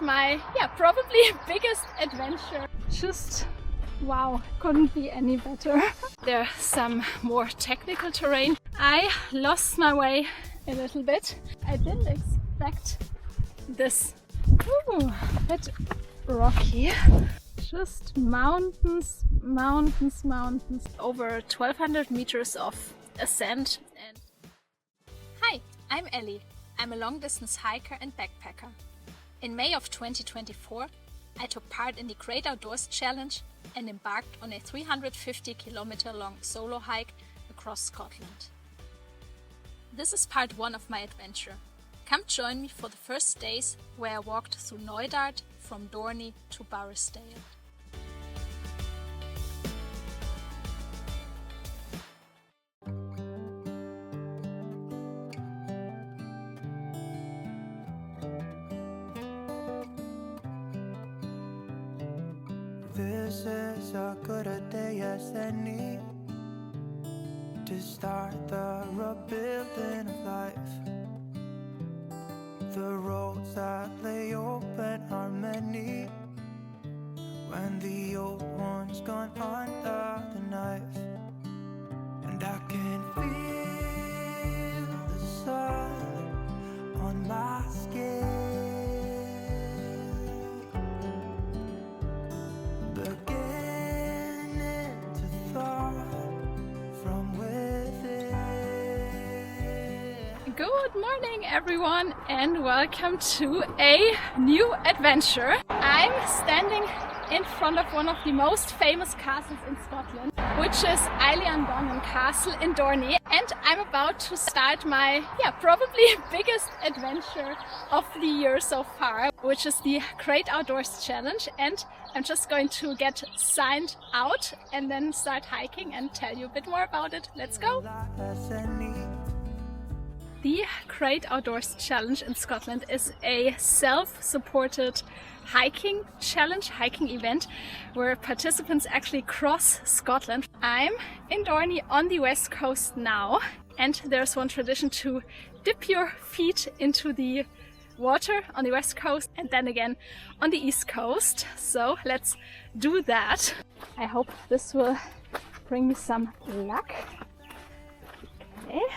My, probably biggest adventure. Just wow, couldn't be any better. There's some more technical terrain. I lost my way a little bit. I didn't expect this. Ooh, a bit rocky. Just mountains, mountains, mountains. Over 1200 meters of ascent. And hi, I'm Elli. I'm a long-distance hiker and backpacker. In May of 2024, I took part in the Great Outdoors Challenge and embarked on a 350-kilometer long solo hike across Scotland. This is part 1 of my adventure. Come join me for the first days where I walked through Knoydart from Dornie to Barisdale. This is a good a day as any to start the rebuilding of life. The roads that lay open are many when the old one's gone under the knife. And I can feel the sun on my skin. Good morning everyone and welcome to a new adventure. I'm standing in front of one of the most famous castles in Scotland, which is Eilean Donan Castle in Dornie, and I'm about to start my probably biggest adventure of the year so far, which is the Great Outdoors Challenge, and I'm just going to get signed out and then start hiking and tell you a bit more about it. Let's go! The Great Outdoors Challenge in Scotland is a self-supported hiking challenge, hiking event where participants actually cross Scotland. I'm in Dornie on the west coast now, and there's one tradition to dip your feet into the water on the west coast and then again on the east coast. So let's do that. I hope this will bring me some luck. Okay.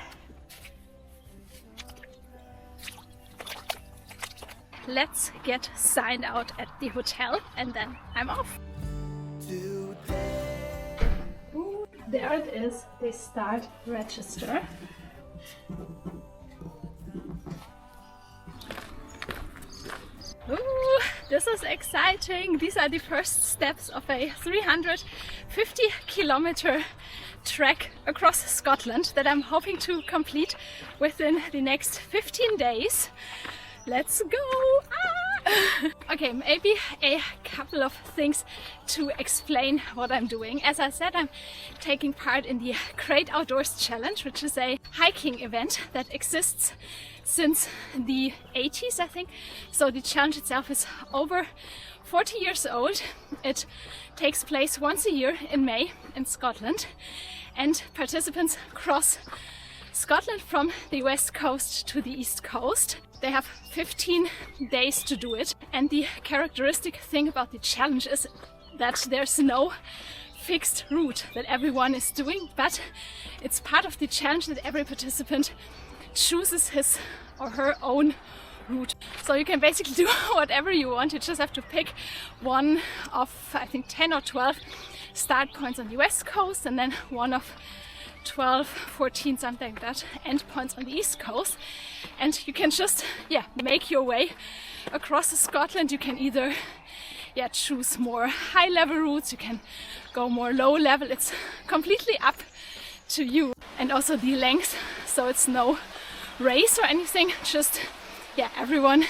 Let's get signed out at the hotel and then I'm off. Ooh, there it is, the start register. Ooh, this is exciting. These are the first steps of a 350-kilometer trek across Scotland that I'm hoping to complete within the next 15 days. Let's go! Ah! Okay, maybe a couple of things to explain what I'm doing. As I said, I'm taking part in the Great Outdoors Challenge, which is a hiking event that exists since the 80s, I think. So the challenge itself is over 40 years old. It takes place once a year in May in Scotland, and participants cross Scotland from the west coast to the east coast. They have 15 days to do it, and the characteristic thing about the challenge is that there's no fixed route that everyone is doing, but it's part of the challenge that every participant chooses his or her own route. So you can basically do whatever you want. You just have to pick one of, I think, 10 or 12 start points on the west coast, and then one of 12, 14, something like that, end points on the east coast, and you can just make your way across Scotland. You can either choose more high level routes, you can go more low level. It's completely up to you, and also the length, so it's no race or anything, just everyone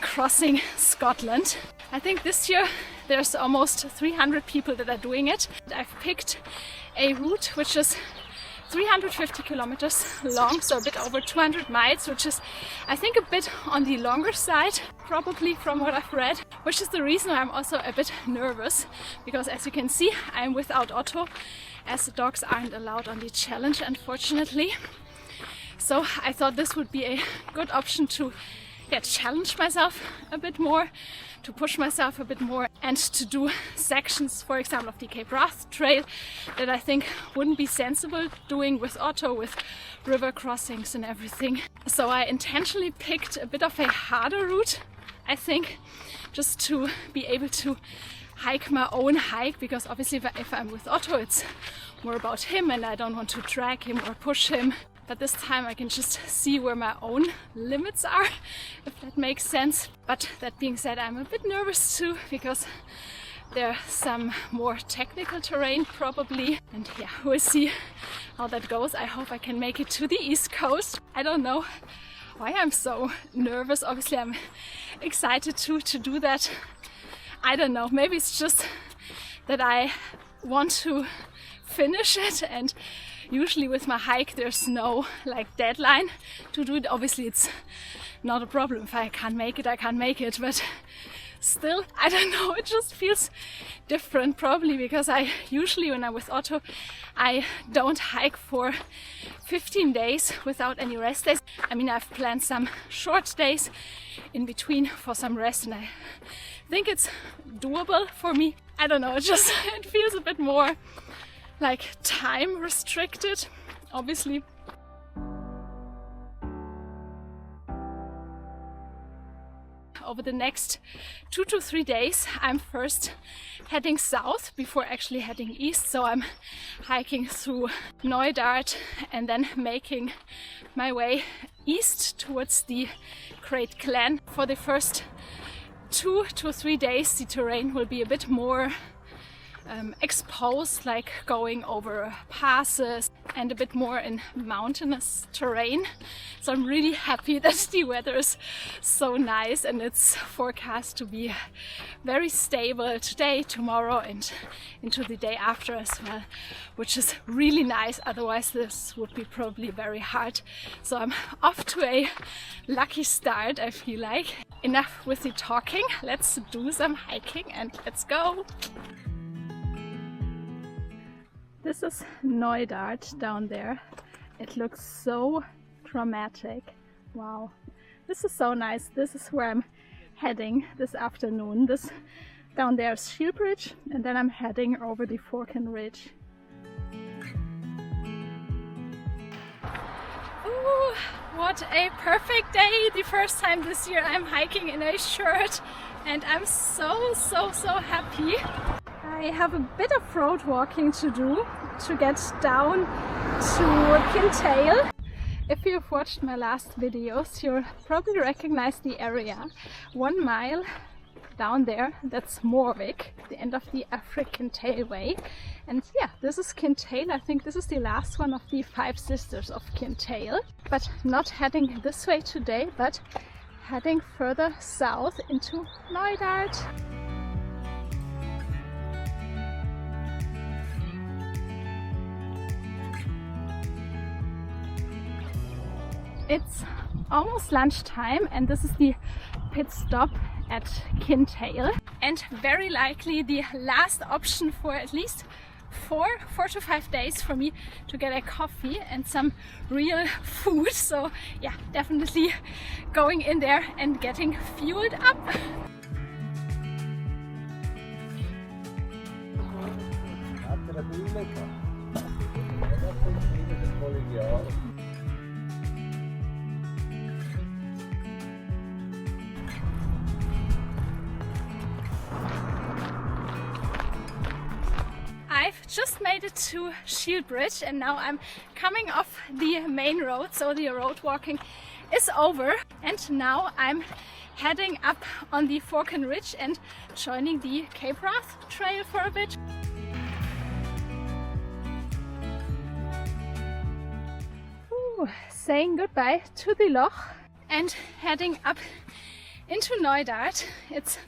crossing Scotland. I think this year there's almost 300 people that are doing it. I've picked a route which is 350 kilometers long, so a bit over 200 miles, which is, I think, a bit on the longer side, probably from what I've read, which is the reason I'm also a bit nervous, because as you can see, I'm without Otto, as the dogs aren't allowed on the challenge, unfortunately. So I thought this would be a good option to challenge myself a bit more, to push myself a bit more, and to do sections, for example, of the Cape Wrath Trail that I think wouldn't be sensible doing with Otto, with river crossings and everything. So I intentionally picked a bit of a harder route, I think, just to be able to hike my own hike, because obviously if I'm with Otto, it's more about him and I don't want to drag him or push him. But this time I can just see where my own limits are, if that makes sense. But that being said, I'm a bit nervous too, because there's some more technical terrain probably. And yeah, we'll see how that goes. I hope I can make it to the East Coast. I don't know why I'm so nervous. Obviously I'm excited to do that. I don't know, maybe it's just that I want to finish it, and usually with my hike there's no like deadline to do it. Obviously it's not a problem. If I can't make it, I can't make it, but still, I don't know, it just feels different, probably because I usually, when I'm with Otto, I don't hike for 15 days without any rest days. I mean, I've planned some short days in between for some rest, and I think it's doable for me. I don't know, it feels a bit more like time restricted, obviously. Over the next 2 to 3 days, I'm first heading south before actually heading east. So I'm hiking through Knoydart and then making my way east towards the Great Glen. For the first 2 to 3 days, the terrain will be a bit more exposed, like going over passes and a bit more in mountainous terrain. So I'm really happy that the weather is so nice and it's forecast to be very stable today, tomorrow and into the day after as well, which is really nice. Otherwise this would be probably very hard. So I'm off to a lucky start, I feel like. Enough with the talking, let's do some hiking and let's go! This is Knoydart down there. It looks so dramatic. Wow, this is so nice. This is where I'm heading this afternoon. This down there is Shielbridge, and then I'm heading over the Forkin Ridge. Ooh, what a perfect day! The first time this year I'm hiking in a shirt, and I'm so happy. I have a bit of road walking to do to get down to Kintail. If you've watched my last videos, you'll probably recognize the area. 1 mile down there, that's Morvik, the end of the African Tailway. And yeah, this is Kintail. I think this is the last one of the 5 sisters of Kintail. But not heading this way today, but heading further south into Knoydart. It's almost lunchtime and this is the pit stop at Kintail, and very likely the last option for at least 4 to 5 days for me to get a coffee and some real food. So yeah, definitely going in there and getting fueled up. I've just made it to Shielbridge and now I'm coming off the main road, so the road walking is over, and now I'm heading up on the Forkin Ridge and joining the Cape Wrath Trail for a bit. Ooh, saying goodbye to the loch and heading up into Knoydart. It's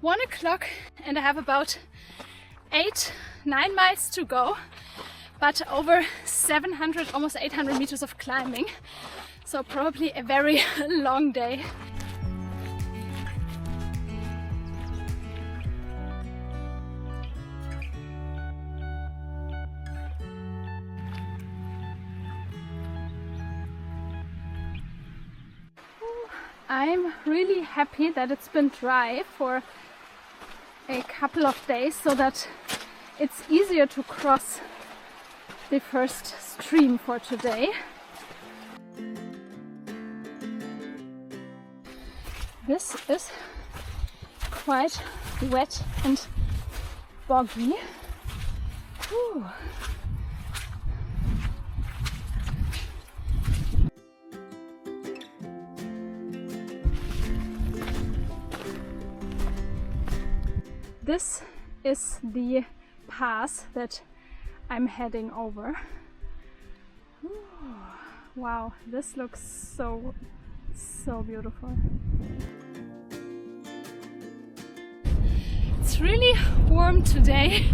1 o'clock and I have about 8-9 miles to go, but over 700, almost 800 meters of climbing, so probably a very long day. I'm really happy that it's been dry for a couple of days so that it's easier to cross the first stream for today. This is quite wet and boggy. Whew. This is the pass that I'm heading over. Ooh, wow, this looks so beautiful. It's really warm today,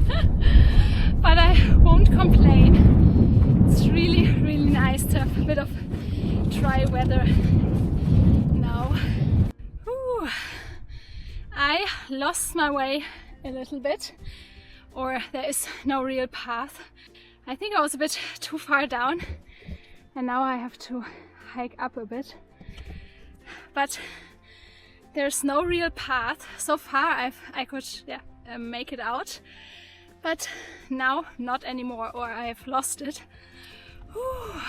but I won't complain. It's really nice to have a bit of dry weather now. Ooh, I lost my way a little bit, or there is no real path. I think I was a bit too far down and now I have to hike up a bit. But there's no real path. So far I could make it out, but now not anymore, or I have lost it. Whew.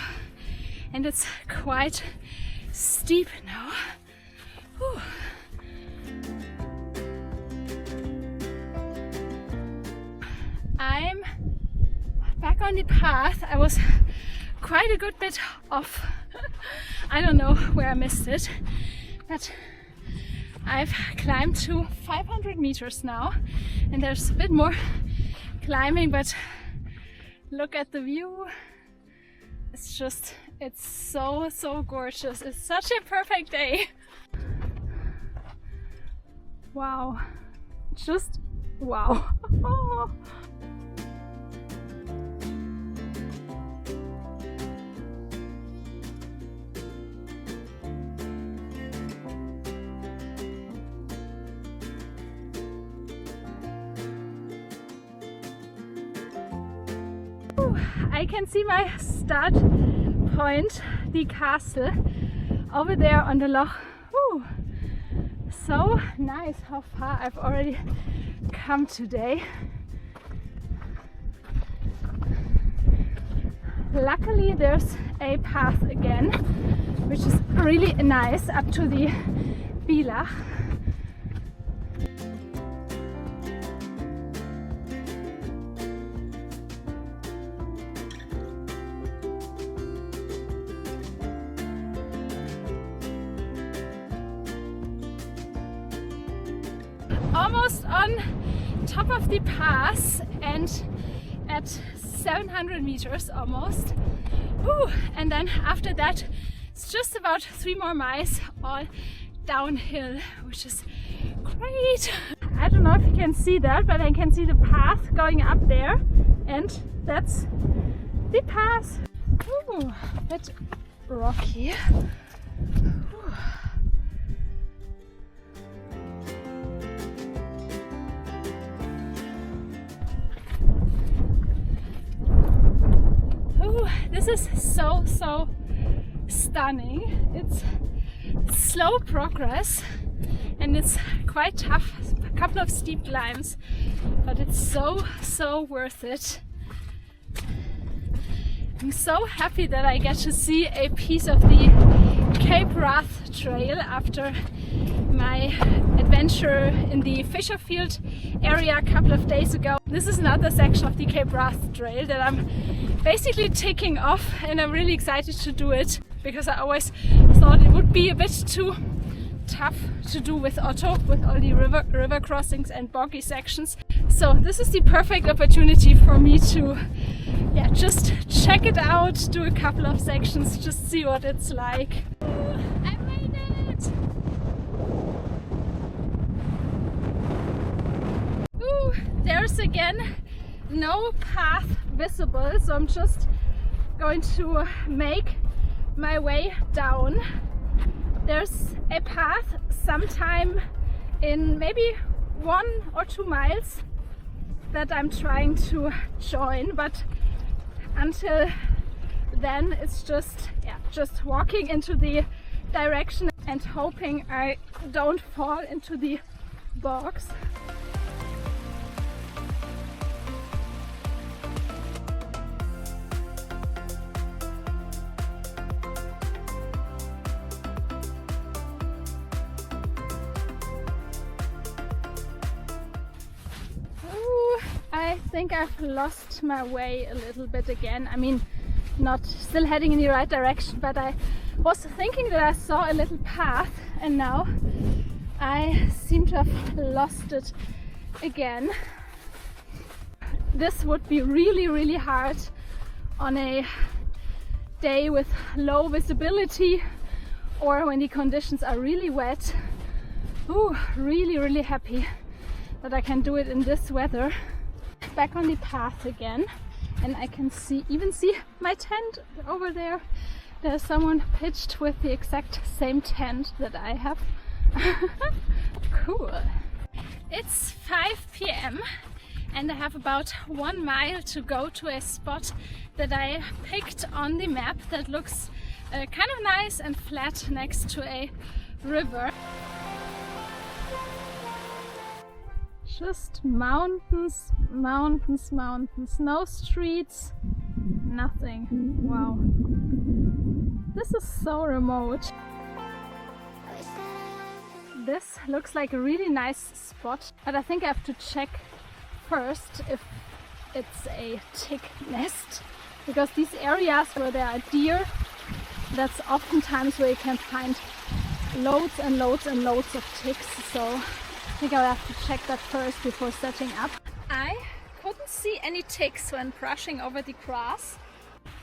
And it's quite steep now. Whew. I'm back on the path. I was quite a good bit off. I don't know where I missed it, but I've climbed to 500 meters now, and there's a bit more climbing, but look at the view. It's so gorgeous. It's such a perfect day. Wow, just wow. I can see my start point, the castle, over there on the loch. Whew. So nice how far I've already come today. Luckily there's a path again, which is really nice up to the Bilach. Almost on top of the pass and at 700 meters almost. Whew. And then after that it's just about 3 more miles all downhill, which is great. I don't know if you can see that, but I can see the path going up there, and that's the pass. Ooh, a bit rocky. This is so stunning. It's slow progress and it's quite tough. A couple of steep climbs, but it's so worth it. I'm so happy that I get to see a piece of the Cape Wrath trail after my adventure in the Fisherfield area a couple of days ago. This is another section of the Cape Wrath trail that I'm basically ticking off, and I'm really excited to do it because I always thought it would be a bit too tough to do with Otto, with all the river crossings and boggy sections. So this is the perfect opportunity for me to just check it out, do a couple of sections, just see what it's like. I made it! Ooh, there's again no path visible, so I'm just going to make my way down. There's a path sometime in maybe 1 or 2 miles that I'm trying to join, but until then it's just walking into the direction. and hoping I don't fall into the bogs. I think I've lost my way a little bit again. I mean, not still heading in the right direction, but I was thinking that I saw a little path and now I seem to have lost it again. This would be really hard on a day with low visibility or when the conditions are really wet. Ooh, really happy that I can do it in this weather. Back on the path again, and I can even see my tent over there. There's someone pitched with the exact same tent that I have. Cool. It's 5 p.m. and I have about 1 mile to go to a spot that I picked on the map that looks kind of nice and flat next to a river. Just mountains, mountains, mountains, no streets, nothing. Wow, this is so remote. This looks like a really nice spot, but I think I have to check first if it's a tick nest, because these areas where there are deer, that's oftentimes where you can find loads and loads and loads of ticks. So I think I'll have to check that first before setting up. I couldn't see any ticks when brushing over the grass.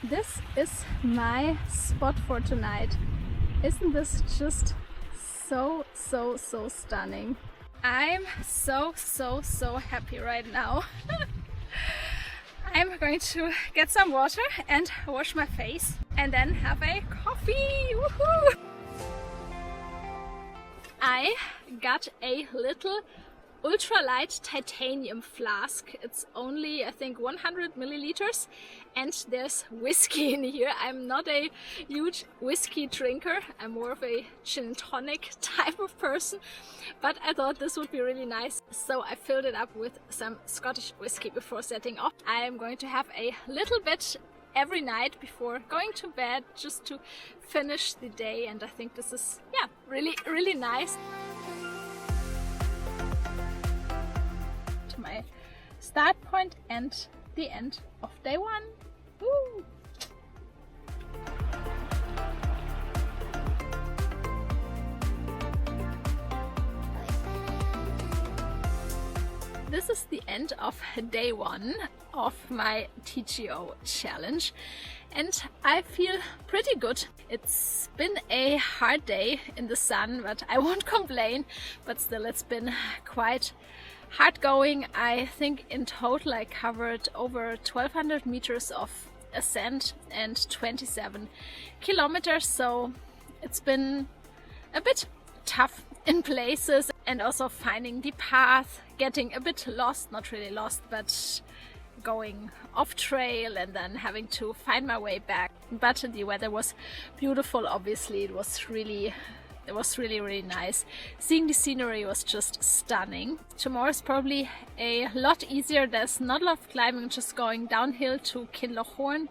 This is my spot for tonight. Isn't this just so stunning? I'm so happy right now. I'm going to get some water and wash my face and then have a coffee. Woohoo! I got a little ultralight titanium flask. It's only, I think, 100 milliliters, and there's whiskey in here. I'm not a huge whiskey drinker. I'm more of a gin and tonic type of person, but I thought this would be really nice, so I filled it up with some Scottish whiskey before setting off. I am going to have a little bit every night before going to bed, just to finish the day, and I think this is, yeah, really nice. To my start point and the end of day one. Woo! This is the end of day one of my TGO challenge, and I feel pretty good. It's been a hard day in the sun, but I won't complain, but still it's been quite hard going. I think in total I covered over 1200 meters of ascent and 27 kilometers, so it's been a bit tough in places, and also finding the path, getting a bit lost, not really lost, but going off trail and then having to find my way back. But the weather was beautiful, obviously. It was really nice. Seeing the scenery was just stunning. Tomorrow is probably a lot easier. There's not a lot of climbing, just going downhill to Kintail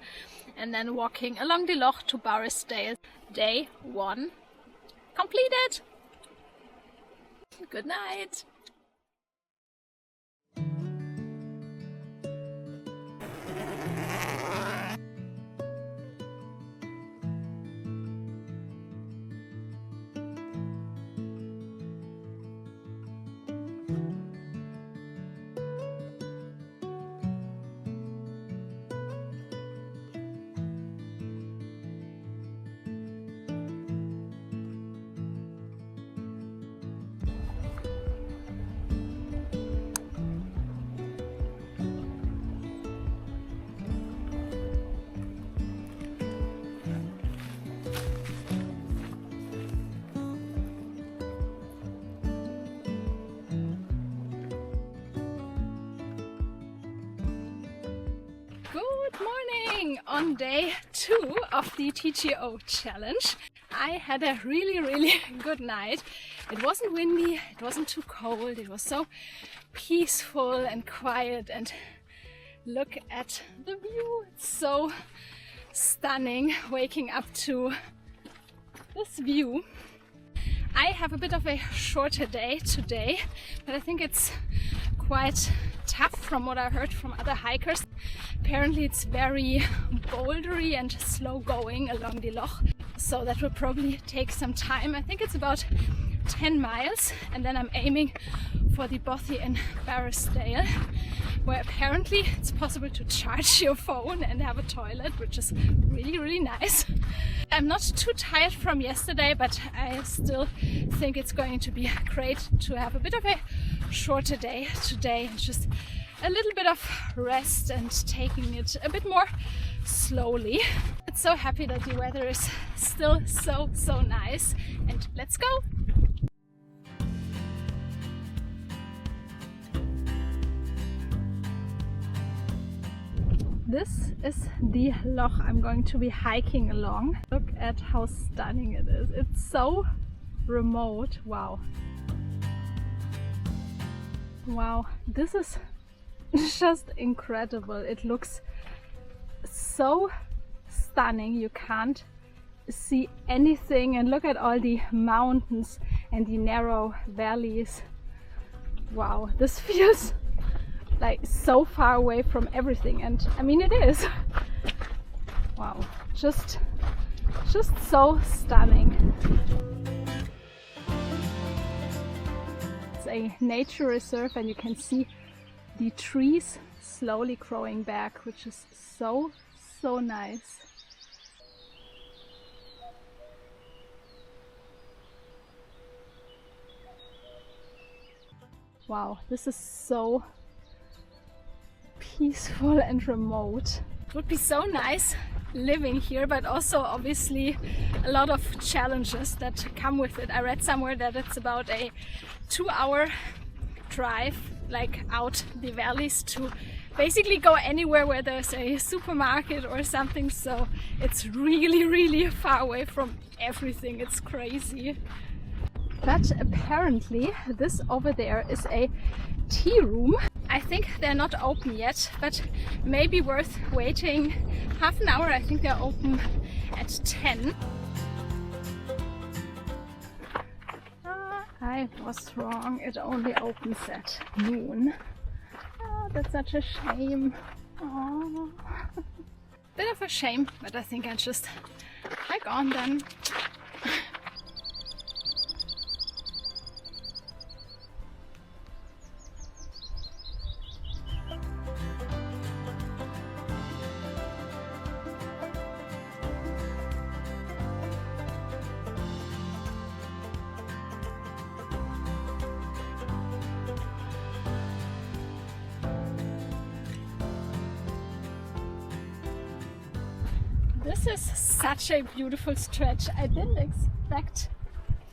and then walking along the loch to Reidh-Barisdale. Day one completed. Good night. Good morning! On day 2 of the TGO challenge, I had a really good night. It wasn't windy, it wasn't too cold, it was so peaceful and quiet, and look at the view, it's so stunning waking up to this view. I have a bit of a shorter day today, but I think it's quite tough from what I heard from other hikers. Apparently it's very bouldery and slow going along the loch, so that will probably take some time. I think it's about 10 miles, and then I'm aiming for the Bothy in Barisdale, where apparently it's possible to charge your phone and have a toilet, which is really nice. I'm not too tired from yesterday, but I still think it's going to be great to have a bit of a shorter day today, and just a little bit of rest and taking it a bit more slowly. I'm so happy that the weather is still so nice, and let's go! This is the loch I'm going to be hiking along. Look at how stunning it is. It's so remote. Wow. Wow, this is just incredible. It looks so stunning. You can't see anything, and look at all the mountains and the narrow valleys. Wow, this feels like so far away from everything, and I mean it is. Wow, just so stunning. It's a nature reserve, and you can see the trees slowly growing back, which is so nice. Wow, this is so peaceful and remote. It would be so nice living here, but also obviously a lot of challenges that come with it. I read somewhere that it's about a 2-hour drive, like out the valleys, to basically go anywhere where there's a supermarket or something, so it's really far away from everything. It's crazy. But apparently this over there is a tea room. I think they're not open yet, but maybe worth waiting half an hour. I think they're open at 10. I was wrong, it only opens at noon. Oh, that's such a shame. Oh. Bit of a shame, but I think I'll just hike on then. This is such a beautiful stretch. I didn't expect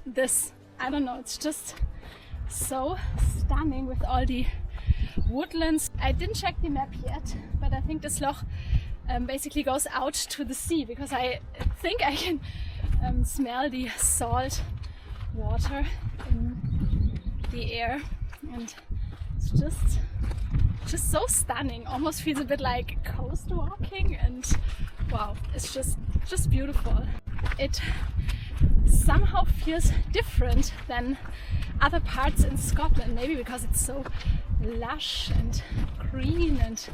this. I don't know, it's just so stunning with all the woodlands. I didn't check the map yet, but I think this loch basically goes out to the sea, because I think I can smell the salt water in the air, and it's just so stunning. Almost feels a bit like coast walking, and wow, it's just beautiful. It somehow feels different than other parts in Scotland, maybe because it's so lush and green, and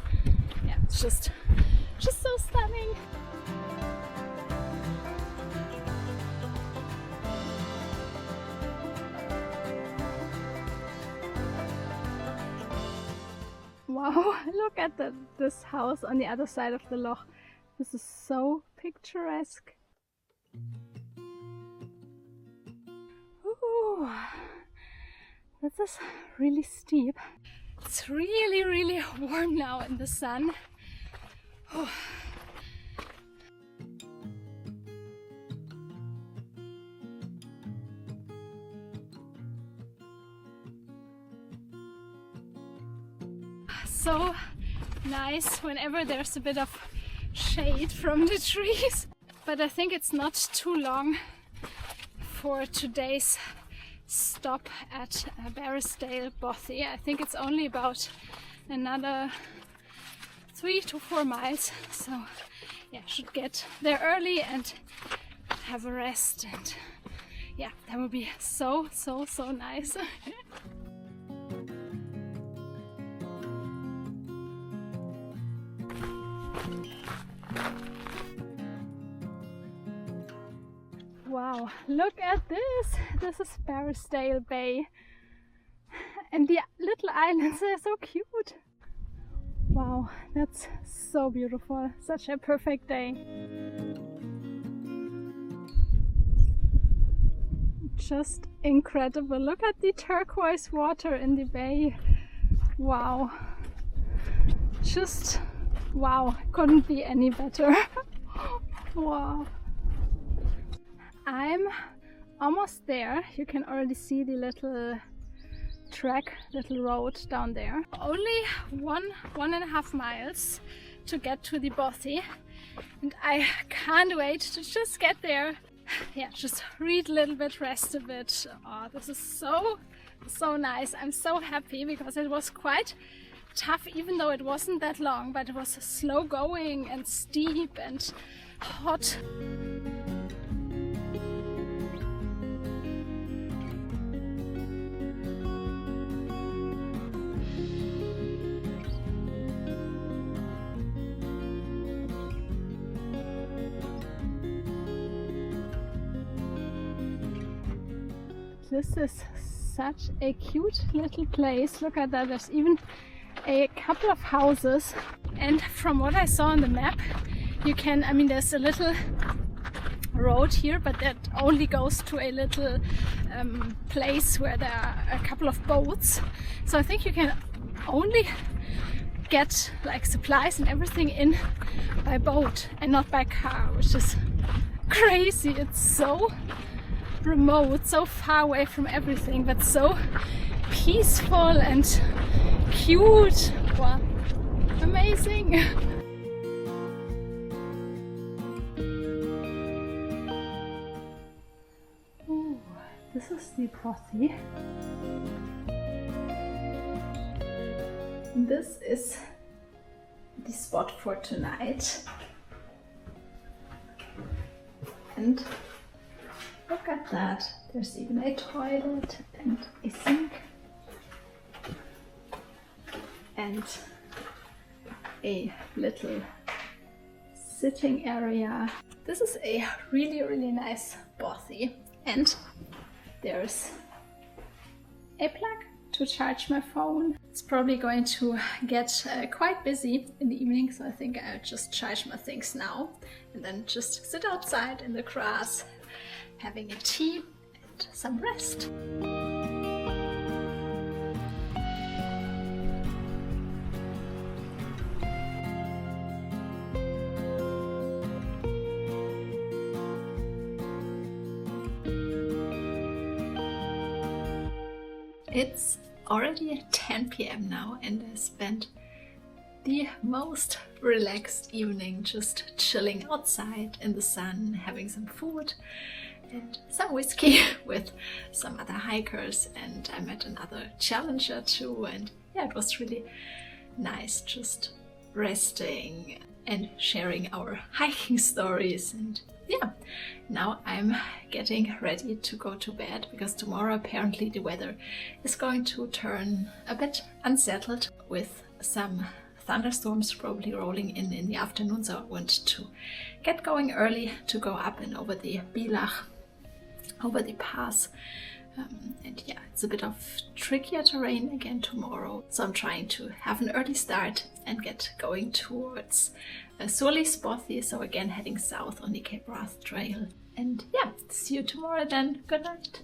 yeah, it's just so stunning. Wow, look at this house on the other side of the loch. This is so picturesque. Ooh, this is really steep. It's really warm now in the sun. Ooh. So nice whenever there's a bit of shade from the trees, but I think it's not too long for today's stop at Reidh-Barisdale Bothy. I think it's only about another 3 to 4 miles, so yeah, should get there early and have a rest, and yeah, that would be so nice. Wow, look at this! This is Barisdale Bay, and the little islands are so cute. Wow, that's so beautiful. Such a perfect day. Just incredible. Look at the turquoise water in the bay. Wow. Just wow. Couldn't be any better. Wow. I'm almost there. You can already see the little track, little road down there. Only 1.5 miles to get to the Bothy, and I can't wait to just get there. Yeah, just read a little bit, rest a bit. Oh, this is so nice. I'm so happy because it was quite tough, even though it wasn't that long, but it was slow going and steep and hot. This is such a cute little place. Look at that, there's even a couple of houses, and from what I saw on the map, you can, I mean, there's a little road here, but that only goes to a little place where there are a couple of boats. So I think you can only get like supplies and everything in by boat and not by car, which is crazy. It's so remote, so far away from everything, but so peaceful and cute. Wow, amazing. Ooh, this is the Bothy. This is the spot for tonight, and look at that, there's even a toilet and a sink and a little sitting area. This is a really nice Bothy, and there's a plug to charge my phone. It's probably going to get quite busy in the evening, so I think I'll just charge my things now and then just sit outside in the grass having a tea and some rest. It's already 10 p.m. now, and I spent the most relaxed evening just chilling outside in the sun, having some food and some whiskey with some other hikers, and I met another challenger too, and yeah, it was really nice just resting and sharing our hiking stories. And yeah, now I'm getting ready to go to bed because tomorrow apparently the weather is going to turn a bit unsettled with some thunderstorms probably rolling in the afternoon, so I want to get going early to go up and over the Bilach, over the pass, and yeah, it's a bit of trickier terrain again tomorrow, so I'm trying to have an early start and get going towards Bothy, so again heading south on the Cape Wrath Trail. And yeah, see you tomorrow then. Good night.